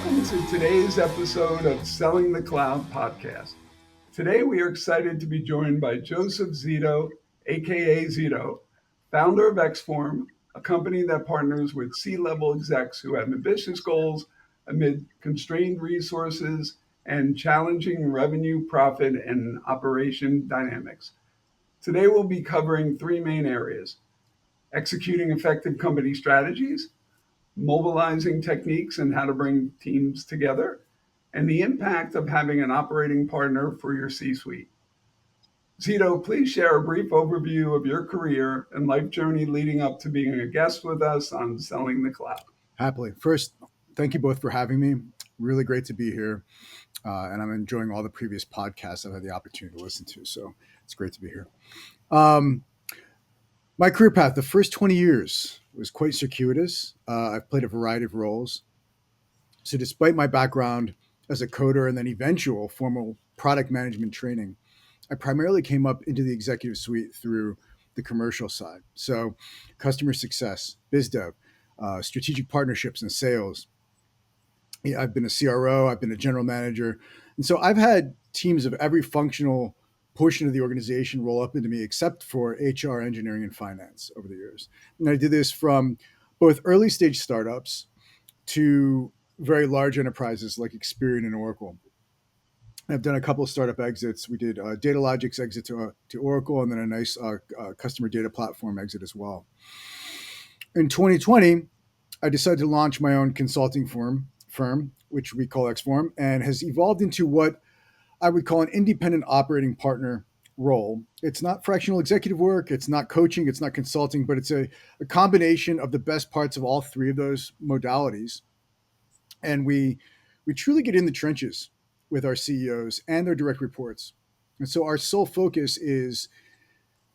Welcome to today's episode of Selling the Cloud podcast. Today we are excited to be joined by Joseph Zito, aka Zito, founder of Xform, a company that partners with C-level execs who have ambitious goals amid constrained resources and challenging revenue, profit, and operation dynamics. Today we'll be covering three main areas: executing effective company strategies, mobilizing techniques and how to bring teams together, and the impact of having an operating partner for your C-suite. Zito, please share a brief overview of your career and life journey leading up to being a guest with us on Selling the Cloud. Happily. First, thank you both for having me. Really great to be here. And I'm enjoying all the previous podcasts I've had the opportunity to listen to. So it's great to be here. My career path, the first 20 years was quite circuitous. I've played a variety of roles. So despite my background as a coder and then eventual formal product management training, I primarily came up into the executive suite through the commercial side. So customer success, biz dev, strategic partnerships and sales. I've been a CRO, I've been a general manager. And so I've had teams of every functional portion of the organization roll up into me, except for HR, engineering, and finance over the years. And I did this from both early stage startups to very large enterprises like Experian and Oracle. I've done a couple of startup exits. We did a DataLogic's exit to Oracle, and then a nice customer data platform exit as well. In 2020, I decided to launch my own consulting firm, which we call Xform, and has evolved into what I would call an independent operating partner role. It's not fractional executive work, it's not coaching, it's not consulting, but it's a combination of the best parts of all three of those modalities. And we truly get in the trenches with our CEOs and their direct reports. And so our sole focus is,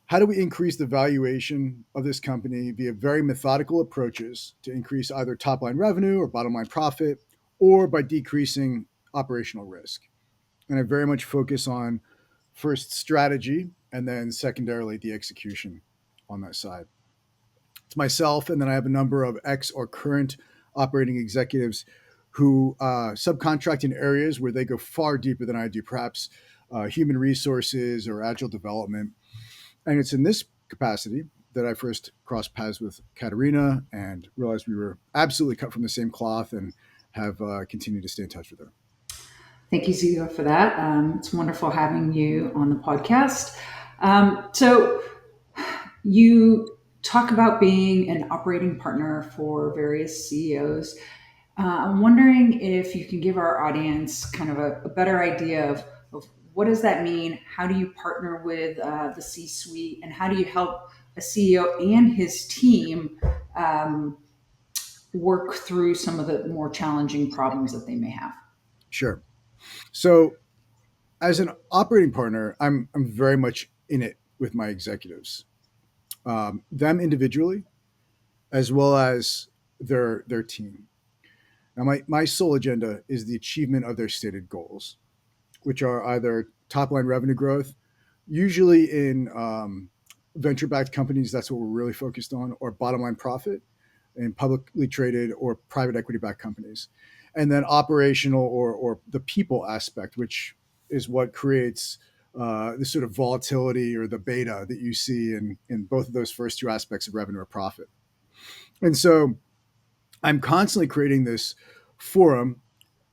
how do we increase the valuation of this company via very methodical approaches to increase either top line revenue or bottom line profit, or by decreasing operational risk? And I very much focus on first strategy and then secondarily the execution on that side. It's myself, and then I have a number of ex or current operating executives who subcontract in areas where they go far deeper than I do, perhaps human resources or agile development. And it's in this capacity that I first crossed paths with Katerina and realized we were absolutely cut from the same cloth, and have continued to stay in touch with her. Thank you, Zito, for that. It's wonderful having you on the podcast. So you talk about being an operating partner for various CEOs. I'm wondering if you can give our audience kind of a better idea of what does that mean? How do you partner with the C-suite, and how do you help a CEO and his team work through some of the more challenging problems that they may have? Sure. So as an operating partner, I'm very much in it with my executives, them individually, as well as their team. Now, my sole agenda is the achievement of their stated goals, which are either top-line revenue growth, usually in venture-backed companies, that's what we're really focused on, or bottom-line profit in publicly traded or private equity-backed companies. And then operational or the people aspect, which is what creates the sort of volatility or the beta that you see in both of those first two aspects of revenue or profit. And so I'm constantly creating this forum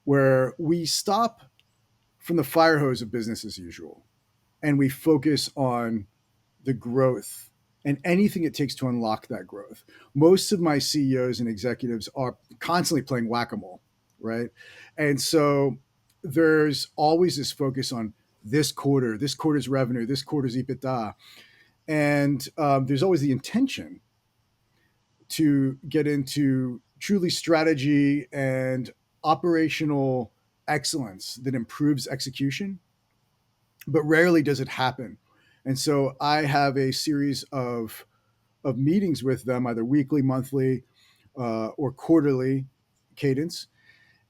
where we stop from the fire hose of business as usual, and we focus on the growth and anything it takes to unlock that growth. Most of my CEOs and executives are constantly playing whack-a-mole, right? And so there's always this focus on this quarter's revenue, this quarter's EBITDA. And there's always the intention to get into truly strategy and operational excellence that improves execution, but rarely does it happen. And so I have a series of meetings with them, either weekly, monthly, or quarterly cadence.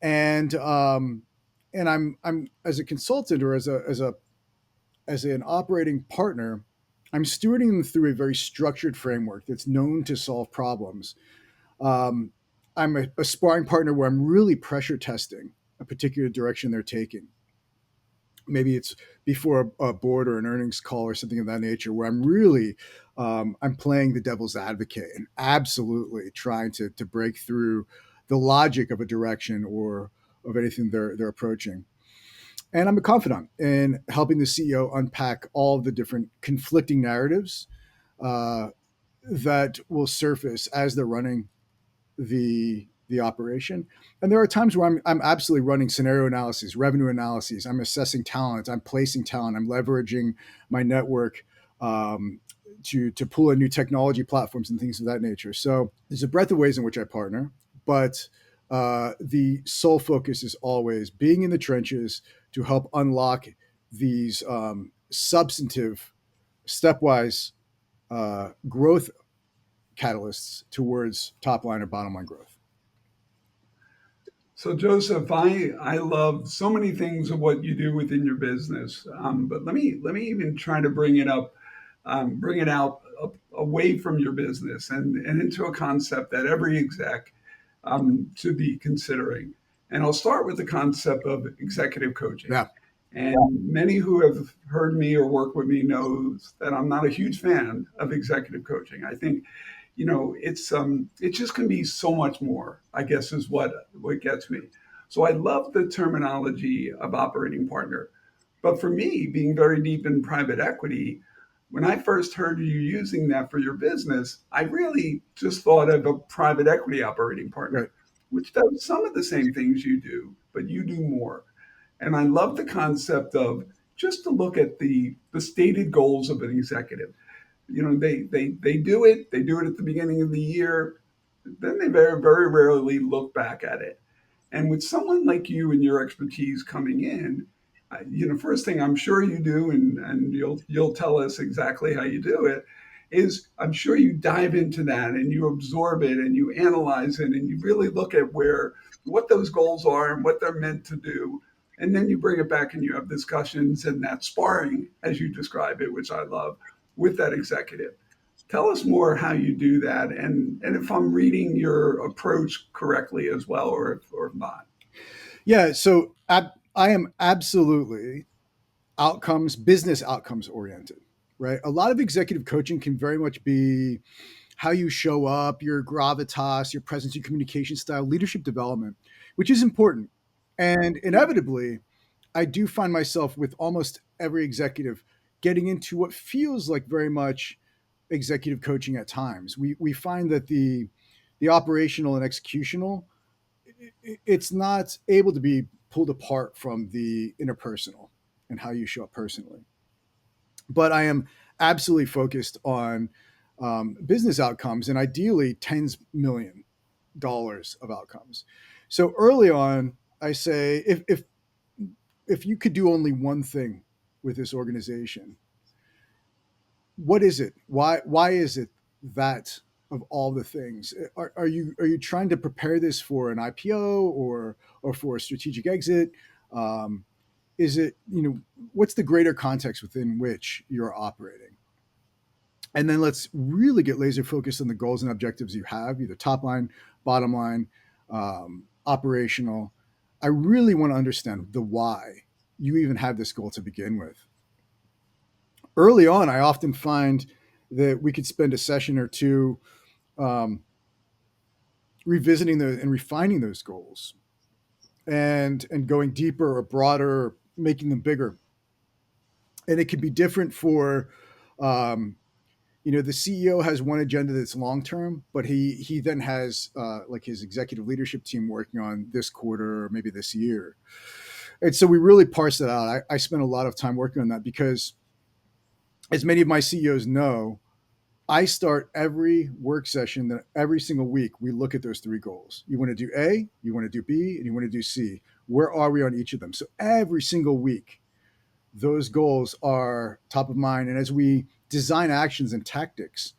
And I'm as a consultant or as an operating partner, I'm stewarding them through a very structured framework that's known to solve problems. I'm a sparring partner where I'm really pressure testing a particular direction they're taking. Maybe it's before a board or an earnings call or something of that nature, where I'm really I'm playing the devil's advocate and absolutely trying to break through the logic of a direction or of anything they're approaching. And I'm a confidant in helping the CEO unpack all of the different conflicting narratives uh, that will surface as they're running the operation. And there are times where I'm absolutely running scenario analyses, revenue analyses. I'm assessing talent. I'm placing talent. I'm leveraging my network to pull in new technology platforms and things of that nature. So there's a breadth of ways in which I partner, but the sole focus is always being in the trenches to help unlock these substantive, stepwise growth catalysts towards top line or bottom line growth. So, Joseph, I love so many things of what you do within your business, but let me even try to bring it out away from your business and into a concept that every exec should be considering. And I'll start with the concept of executive coaching. Yeah. And many who have heard me or worked with me knows that I'm not a huge fan of executive coaching. I think it just can be so much more, I guess, is what gets me. So I love the terminology of operating partner. But for me, being very deep in private equity, when I first heard you using that for your business, I really just thought of a private equity operating Right. partner, which does some of the same things you do, but you do more. And I love the concept of just to look at the stated goals of an executive. They do it at the beginning of the year, then they very, very rarely look back at it. And with someone like you and your expertise coming in, first thing I'm sure you do, and you'll tell us exactly how you do it, is I'm sure you dive into that and you absorb it and you analyze it and you really look at what those goals are and what they're meant to do. And then you bring it back and you have discussions and that sparring, as you describe it, which I love, with that executive. Tell us more how you do that, and if I'm reading your approach correctly as well, or not. Yeah. So I am absolutely business outcomes oriented, right? A lot of executive coaching can very much be how you show up, your gravitas, your presence, your communication style, leadership development, which is important. And inevitably, I do find myself with almost every executive getting into what feels like very much executive coaching at times. We find that the operational and executional, it's not able to be pulled apart from the interpersonal and how you show up personally. But I am absolutely focused on business outcomes and ideally $10s million of outcomes. So early on, I say if you could do only one thing with this organization, what is it? Why is it that of all the things are you trying to prepare this for an IPO or for a strategic exit? Um, is it what's the greater context within which you're operating? And then let's really get laser focused on the goals and objectives you have, either top line, bottom line, operational. I really want to understand the why you even have this goal to begin with. Early on, I often find that we could spend a session or two um, revisiting and refining those goals and going deeper or broader, or making them bigger. And it can be different for um, the CEO has one agenda that's long term, but he then has like his executive leadership team working on this quarter or maybe this year. And so we really parse that out. I spent a lot of time working on that because, as many of my CEOs know, I start every work session that every single week we look at those three goals. You want to do A, you want to do B, and you want to do C. Where are we on each of them? So every single week, those goals are top of mind. And as we design actions and tactics,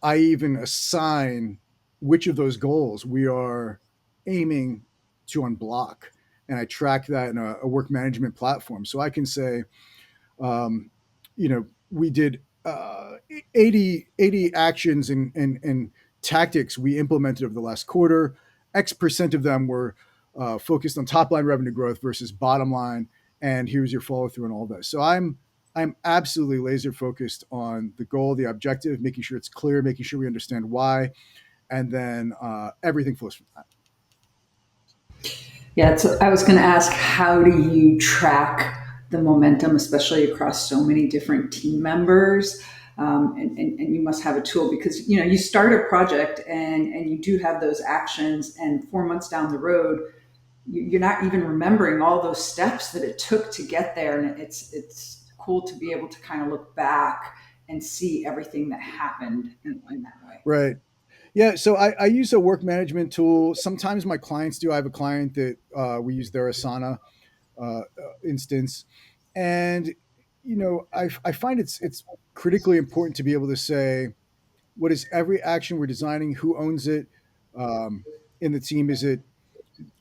I even assign which of those goals we are aiming to unblock. And I track that in a work management platform. So I can say, we did 80 actions and tactics we implemented over the last quarter. X% of them were focused on top line revenue growth versus bottom line, and here's your follow through and all this. So I'm absolutely laser focused on the goal, the objective, making sure it's clear, making sure we understand why, and then everything flows from that. Yeah, so I was going to ask, how do you track the momentum, especially across so many different team members? And you must have a tool because you start a project and you do have those actions, and 4 months down the road, you're not even remembering all those steps that it took to get there, and it's cool to be able to kind of look back and see everything that happened in that way. Right. Yeah, so I use a work management tool. Sometimes my clients do. I have a client that we use their Asana instance, and I find it's critically important to be able to say what is every action we're designing, who owns it in the team. Is it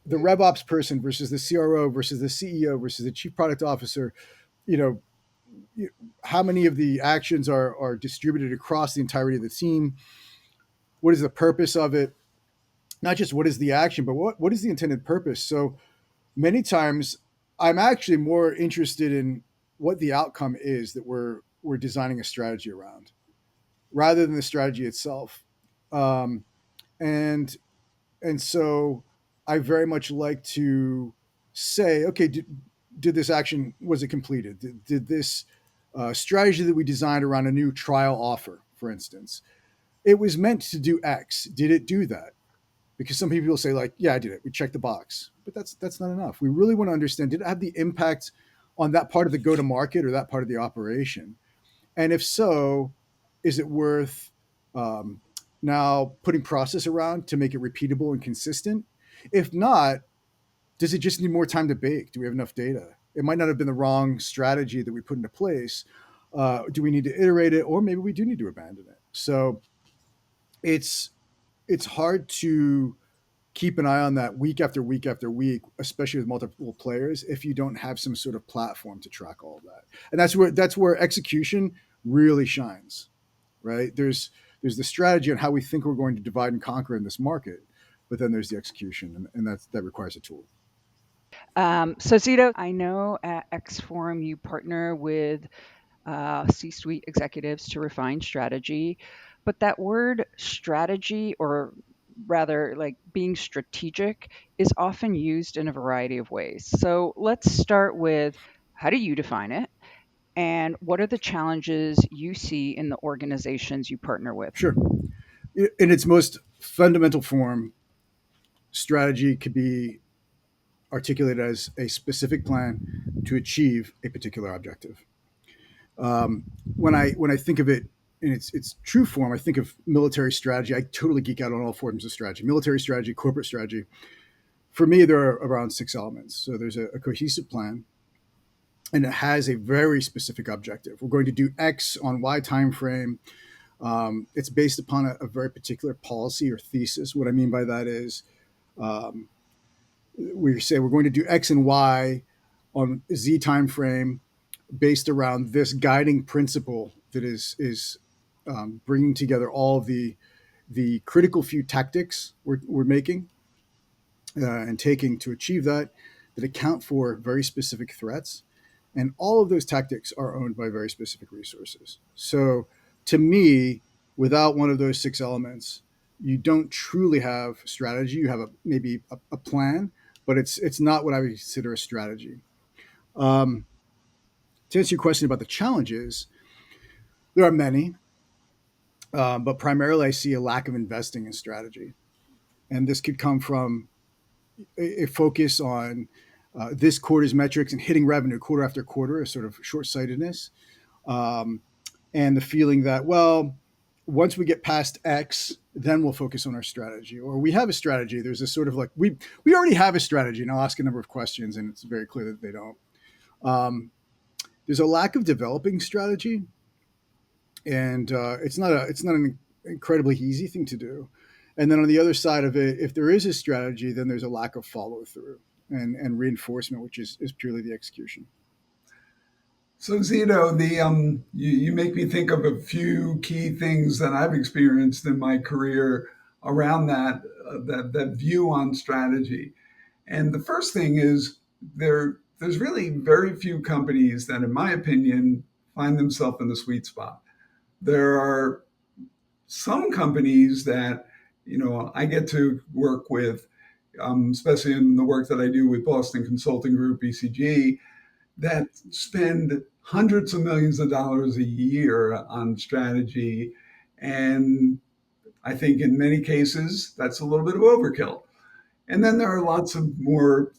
the RevOps person versus the CRO versus the CEO versus the chief product officer? You know, how many of the actions are distributed across the entirety of the team? What is the purpose of it? Not just what is the action, but what is the intended purpose? So many times I'm actually more interested in what the outcome is that we're designing a strategy around rather than the strategy itself. Um, and and so I very much like to say, okay, did this action, was it completed? Did this strategy that we designed around a new trial offer, for instance, it was meant to do X. Did it do that? Because some people will say like, yeah, I did it. We checked the box, but that's not enough. We really want to understand, did it have the impact on that part of the go to market or that part of the operation? And if so, is it worth now putting process around to make it repeatable and consistent? If not, does it just need more time to bake? Do we have enough data? It might not have been the wrong strategy that we put into place. Do we need to iterate it, or maybe we do need to abandon it? So it's hard to keep an eye on that week after week after week, especially with multiple players, if you don't have some sort of platform to track all of that. And that's where execution really shines, right? There's the strategy on how we think we're going to divide and conquer in this market, but then there's the execution, and that requires a tool. So Zito, I know at X Forum you partner with C-suite executives to refine strategy, but that word strategy, or rather like being strategic, is often used in a variety of ways. So let's start with, how do you define it? And what are the challenges you see in the organizations you partner with? Sure. In its most fundamental form, strategy could be articulated as a specific plan to achieve a particular objective. When I think of it in its true form, I think of military strategy. I totally geek out on all forms of strategy: military strategy, corporate strategy. For me, there are around 6 elements. So there's a cohesive plan, and it has a very specific objective. We're going to do X on Y time frame. It's based upon a very particular policy or thesis. What I mean by that is, we say we're going to do X and Y on Z time frame based around this guiding principle that is bringing together all of the critical few tactics we're making and taking to achieve that account for very specific threats, and all of those tactics are owned by very specific resources. So to me, without one of those 6 elements, you don't truly have strategy. You have maybe a plan, but it's not what I would consider a strategy. To answer your question about the challenges, there are many, but primarily I see a lack of investing in strategy. And this could come from a focus on this quarter's metrics and hitting revenue quarter after quarter, a sort of short sightedness, and the feeling that, well, once we get past X, then we'll focus on our strategy. Or we have a strategy. There's this sort of like, we already have a strategy, and I'll ask a number of questions, and it's very clear that they don't. There's a lack of developing strategy, and it's not an incredibly easy thing to do. And then on the other side of it, if there is a strategy, then there's a lack of follow through and reinforcement, which is purely the execution. So Zito, you make me think of a few key things that I've experienced in my career around that view on strategy. And the first thing is there's really very few companies that, in my opinion, find themselves in the sweet spot. There are some companies that I get to work with, especially in the work that I do with Boston Consulting Group (BCG), that spend hundreds of millions of dollars a year on strategy, and I think in many cases that's a little bit of overkill. And then there are lots of more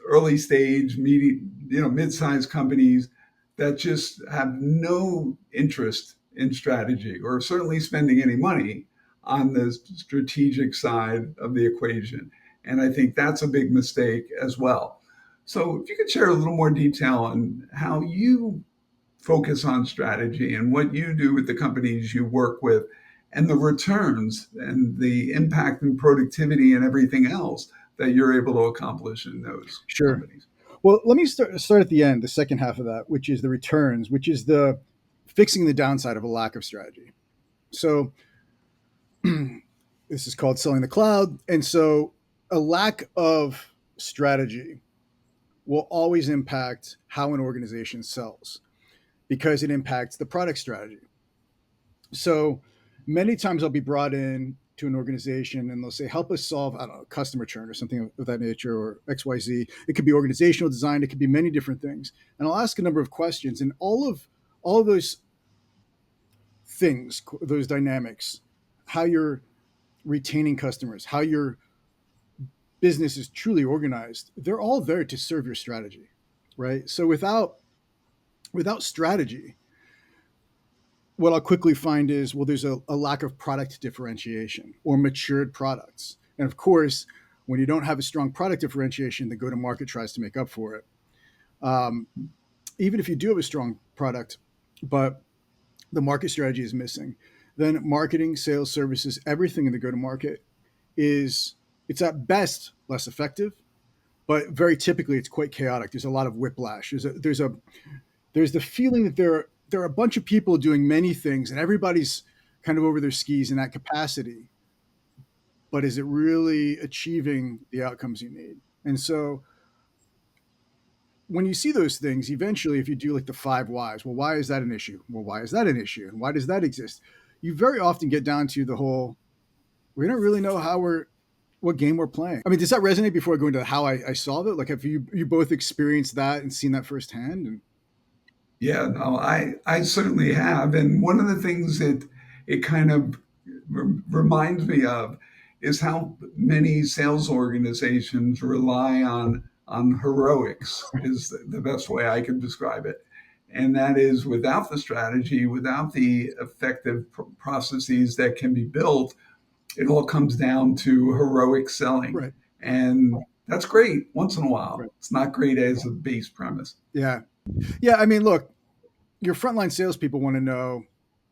early stage, mid-sized companies that just have no interest in strategy or certainly spending any money on the strategic side of the equation. And I think that's a big mistake as well. So if you could share a little more detail on how you focus on strategy and what you do with the companies you work with and the returns and the impact and productivity and everything else that you're able to accomplish in those Sure. companies. Well, let me start at the end, the second half of that, which is the returns, which is the fixing the downside of a lack of strategy. So this is called selling the cloud. And so a lack of strategy will always impact how an organization sells because it impacts the product strategy. So many times I'll be brought in to an organization and they'll say, help us solve, I don't know, customer churn or something of that nature or XYZ. It could be organizational design. It could be many different things. And I'll ask a number of questions and all of those things, those dynamics, how you're retaining customers, how your business is truly organized, they're all there to serve your strategy, right? So without strategy, what I'll quickly find is, well, there's a lack of product differentiation or matured products. And of course, when you don't have a strong product differentiation, the go-to-market tries to make up for it. Even if you do have a strong product, but the market strategy is missing, then marketing, sales, services, everything in the go-to-market it's at best less effective, but very typically it's quite chaotic. There's a lot of whiplash. There's the feeling that there are a bunch of people doing many things and everybody's kind of over their skis in that capacity. But is it really achieving the outcomes you need? And so when you see those things, eventually, if you do like the 5 whys, well, why is that an issue? Well, why is that an issue? And why does that exist? You very often get down to the whole, we don't really know what game we're playing. I mean, does that resonate before I go into how I solve it? Like, have you both experienced that and seen that firsthand? And Yeah, no, I certainly have. And one of the things that it kind of reminds me of is how many sales organizations rely on heroics is the best way I can describe it. And that is without the strategy, without the effective processes that can be built, it all comes down to heroic selling. right, And that's great once in a while. right, It's not great as a base premise. yeah, yeah. I mean, look, your frontline salespeople want to know,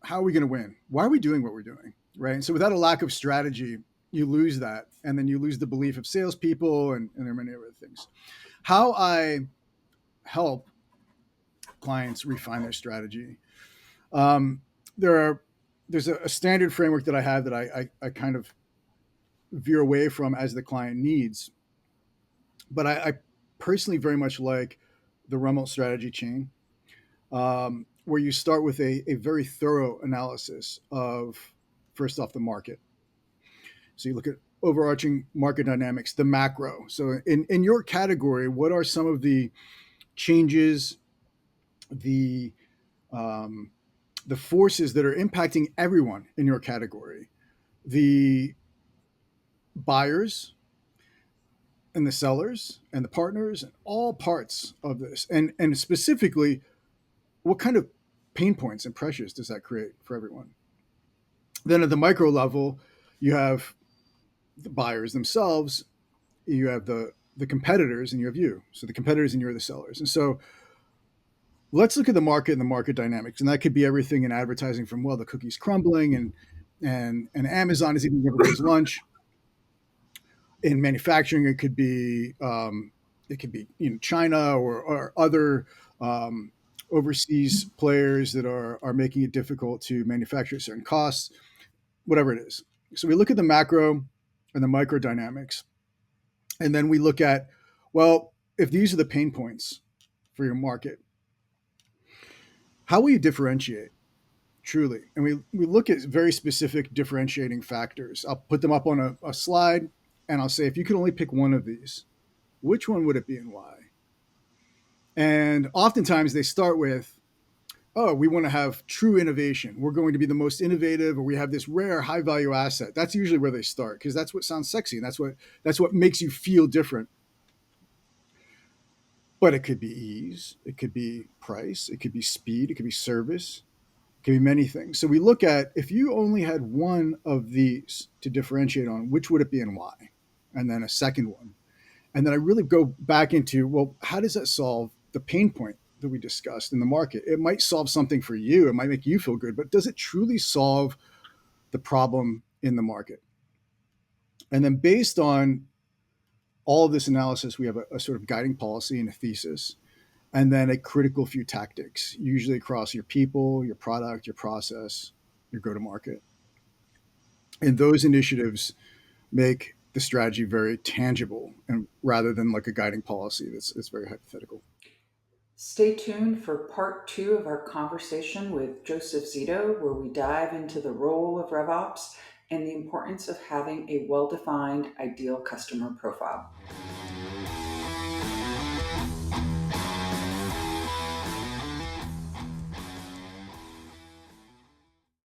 how are we going to win? Why are we doing what we're doing? Right. And so without a lack of strategy, you lose that. And then you lose the belief of salespeople and there are many other things. How I help clients refine their strategy. Um, there's a standard framework that I have that I kind of veer away from as the client needs. But I personally very much like the remote strategy chain, where you start with a very thorough analysis of, first off, the market. So you look at overarching market dynamics, the macro. So in your category, what are some of the changes, the um, the forces that are impacting everyone in your category? The buyers and the sellers and the partners and all parts of this, and specifically, what kind of pain points and pressures does that create for everyone? Then at the micro level, you have the buyers themselves, you have the competitors, and you have you. So the competitors and you're the sellers. And so let's look at the market and the market dynamics. And that could be everything in advertising from, well, the cookie's crumbling and Amazon is eating everybody's lunch. In manufacturing, it could be China or other overseas players that are making it difficult to manufacture certain costs, whatever it is. So we look at the macro and the micro dynamics, and then we look at, well, if these are the pain points for your market, how will you differentiate truly? And we look at very specific differentiating factors. I'll put them up on a slide, and I'll say, if you could only pick one of these, which one would it be and why? And oftentimes they start with, oh, we want to have true innovation. We're going to be the most innovative, or we have this rare high value asset. That's usually where they start because that's what sounds sexy and that's what makes you feel different. But it could be ease, it could be price, it could be speed, it could be service, it could be many things. So we look at, if you only had one of these to differentiate on, which would it be and why? And then a second one. And then I really go back into, well, how does that solve the pain point that we discussed in the market? It might solve something for you, it might make you feel good, but does it truly solve the problem in the market? And then based on all of this analysis, we have a sort of guiding policy and a thesis, and then a critical few tactics, usually across your people, your product, your process, your go to market. And those initiatives make the strategy very tangible, and rather than like a guiding policy that's very hypothetical. Stay tuned for part 2 of our conversation with Joseph Zito, where we dive into the role of RevOps and the importance of having a well-defined ideal customer profile.